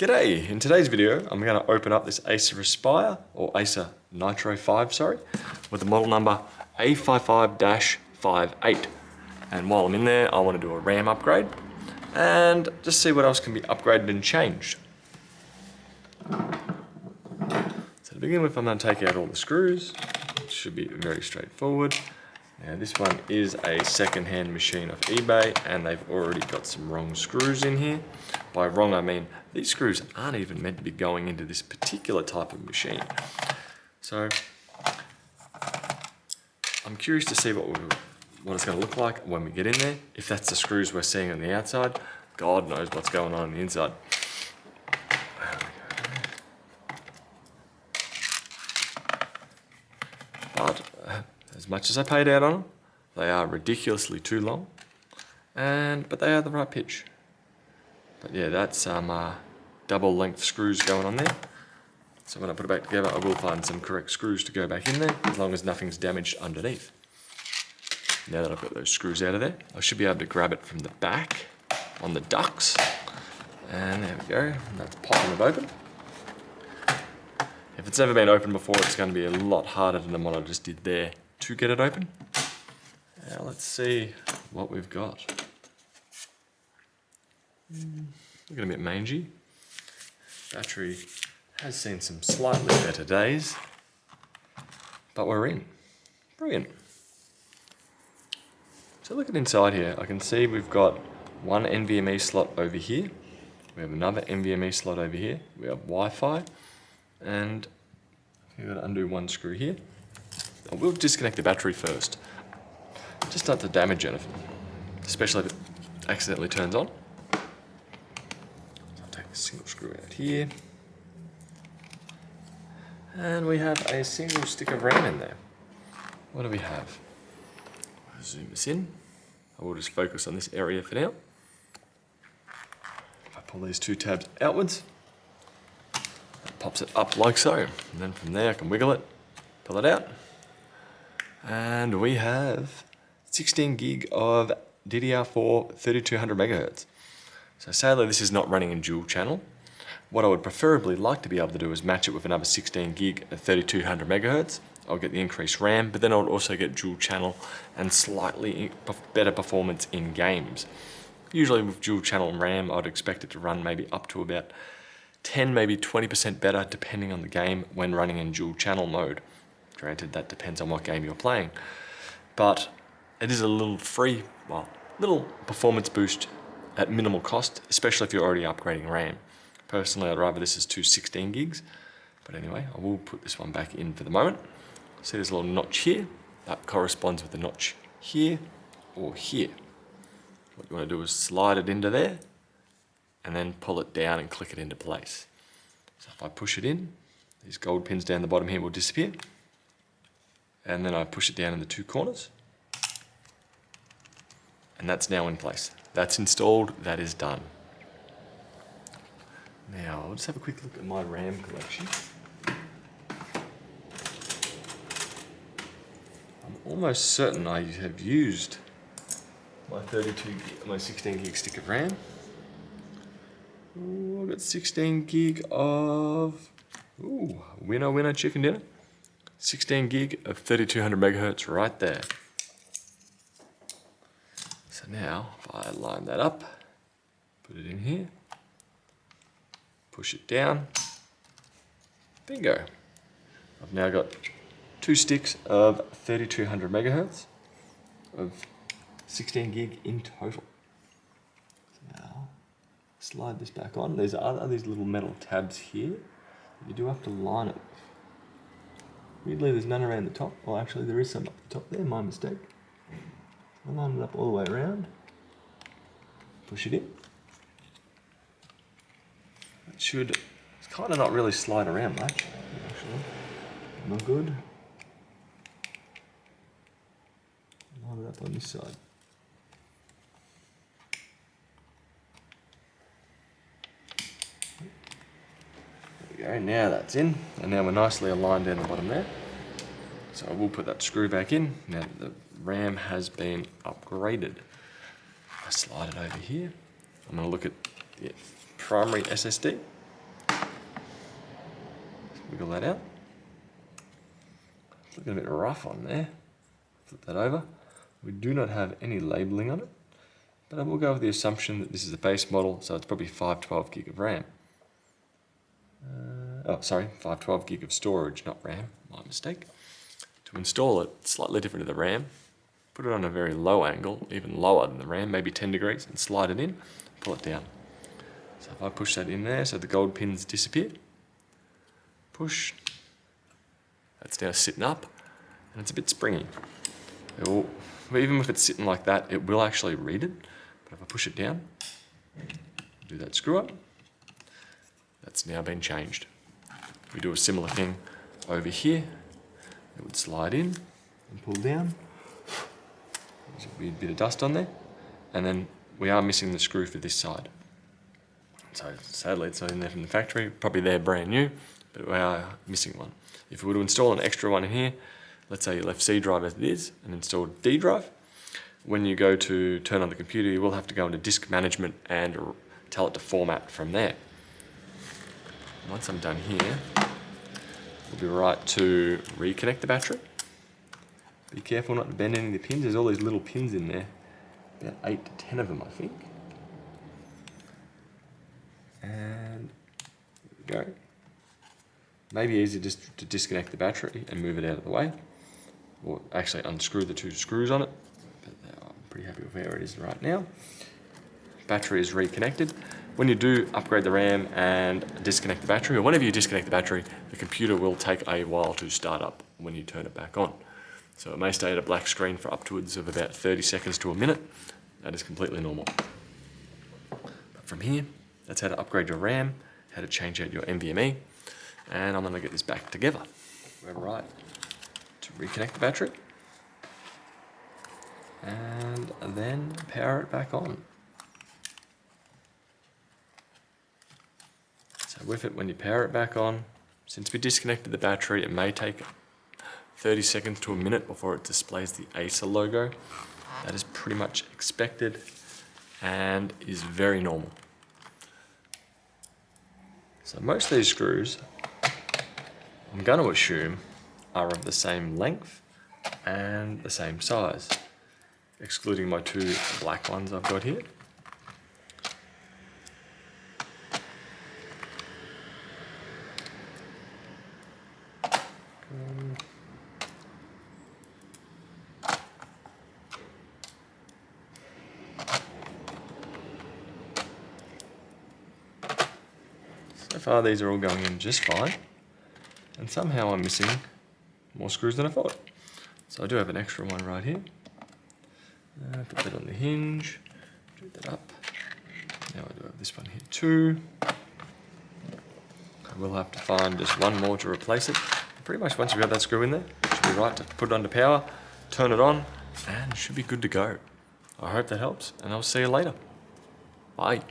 G'day! In today's video, I'm going to open up this Acer Aspire, or Acer Nitro 5, sorry, with the model number A515-58. And while I'm in there, I want to do a RAM upgrade and just see what else can be upgraded and changed. So to begin with, I'm going to take out all the screws. It should be very straightforward. Now this one is a second-hand machine off eBay and they've already got some wrong screws in here. By wrong I mean these screws aren't even meant to be going into this particular type of machine. So I'm curious to see what it's going to look like when we get in there. If that's the screws we're seeing on the outside, God knows what's going on the inside. But as much as I paid out on them, they are ridiculously too long, but they are the right pitch. But yeah, that's some double length screws going on there. So when I put it back together, I will find some correct screws to go back in there, as long as nothing's damaged underneath. Now that I've got those screws out of there, I should be able to grab it from the back on the ducts. And there we go, and that's popping it open. If it's never been opened before, it's going to be a lot harder than what I just did there to get it open. Now let's see what we've got. Looking a bit mangy. Battery has seen some slightly better days, but we're in. Brilliant. So looking inside here, I can see we've got one NVMe slot over here. We have another NVMe slot over here. We have Wi-Fi, and we've got to undo one screw here. I will disconnect the battery first, just not to damage anything, especially if it accidentally turns on. I'll take a single screw out here. And we have a single stick of RAM in there. What do we have? I'll zoom this in. I will just focus on this area for now. If I pull these two tabs outwards, it pops it up like so. And then from there I can wiggle it, pull it out. And we have 16 gig of DDR4 3200 megahertz. So sadly this is not running in dual channel. What I would preferably like to be able to do is match it with another 16 gig at 3200 megahertz. I'll get the increased RAM, but then I'll also get dual channel and slightly better performance in games. Usually with dual channel RAM, I'd expect it to run maybe up to about 10, maybe 20% better depending on the game when running in dual channel mode. Granted, that depends on what game you're playing. But it is a little little performance boost at minimal cost, especially if you're already upgrading RAM. Personally, I'd rather this is 16 gigs. But anyway, I will put this one back in for the moment. See this little notch here? That corresponds with the notch here or here. What you want to do is slide it into there and then pull it down and click it into place. So if I push it in, these gold pins down the bottom here will disappear. And then I push it down in the two corners. And that's now in place. That's installed, that is done. Now, I'll just have a quick look at my RAM collection. I'm almost certain I have used my 16 gig stick of RAM. Ooh, I've got 16 gig of, winner chicken dinner. 16 gig of 3200 megahertz right there. So now, if I line that up, put it in here, push it down, bingo. I've now got two sticks of 3200 megahertz of 16 gig in total. So now, slide this back on. There's these little metal tabs here. You do have to line it. Weirdly, there's none around the top. Oh, actually, there is some up the top there, my mistake. I'll line it up all the way around. Push it in. It's kind of not really slide around much, actually. Not good. Line it up on this side. There we go, now that's in. And now we're nicely aligned down the bottom there. So I will put that screw back in. Now that the RAM has been upgraded. I slide it over here. I'm going to look at the primary SSD. wiggle that out. It's looking a bit rough on there. Flip that over. We do not have any labeling on it, but I will go with the assumption that this is a base model, so it's probably 512 gig of RAM. 512 gig of storage, not RAM, my mistake. To install it, slightly different to the RAM, put it on a very low angle, even lower than the RAM, maybe 10 degrees, and slide it in, pull it down. So if I push that in there so the gold pins disappear, push, that's now sitting up, and it's a bit springy. Even if it's sitting like that, it will actually read it, but if I push it down, do that screw up, that's now been changed. We do a similar thing over here. It would slide in and pull down. There's a weird bit of dust on there. And then we are missing the screw for this side. So sadly it's not in there from the factory. Probably they're brand new, but we are missing one. If we were to install an extra one in here, let's say you left C drive as it is and installed D drive, when you go to turn on the computer, you will have to go into disk management and tell it to format from there. Once I'm done here, we'll be right to reconnect the battery. Be careful not to bend any of the pins. There's all these little pins in there. About 8 to 10 of them, I think. And there we go. Maybe easier just to disconnect the battery and move it out of the way. Or actually unscrew the 2 screws on it. But I'm pretty happy with where it is right now. Battery is reconnected. When you do upgrade the RAM and disconnect the battery, or whenever you disconnect the battery, the computer will take a while to start up when you turn it back on. So it may stay at a black screen for upwards of about 30 seconds to a minute. That is completely normal. But from here, that's how to upgrade your RAM, how to change out your NVMe, and I'm going to get this back together. We're right to reconnect the battery, and then power it back on. So with it, when you power it back on, since we disconnected the battery, it may take 30 seconds to a minute before it displays the Acer logo. That is pretty much expected and is very normal. So most of these screws, I'm going to assume, are of the same length and the same size, excluding my 2 black ones I've got here. So far these are all going in just fine, and somehow I'm missing more screws than I thought. So I do have an extra one right here. Put that on the hinge, do that up. Now I do have this one here too. I will have to find just one more to replace it. Pretty much once you've got that screw in there, it should be right to put it under power, turn it on, and it should be good to go. I hope that helps, and I'll see you later. Bye.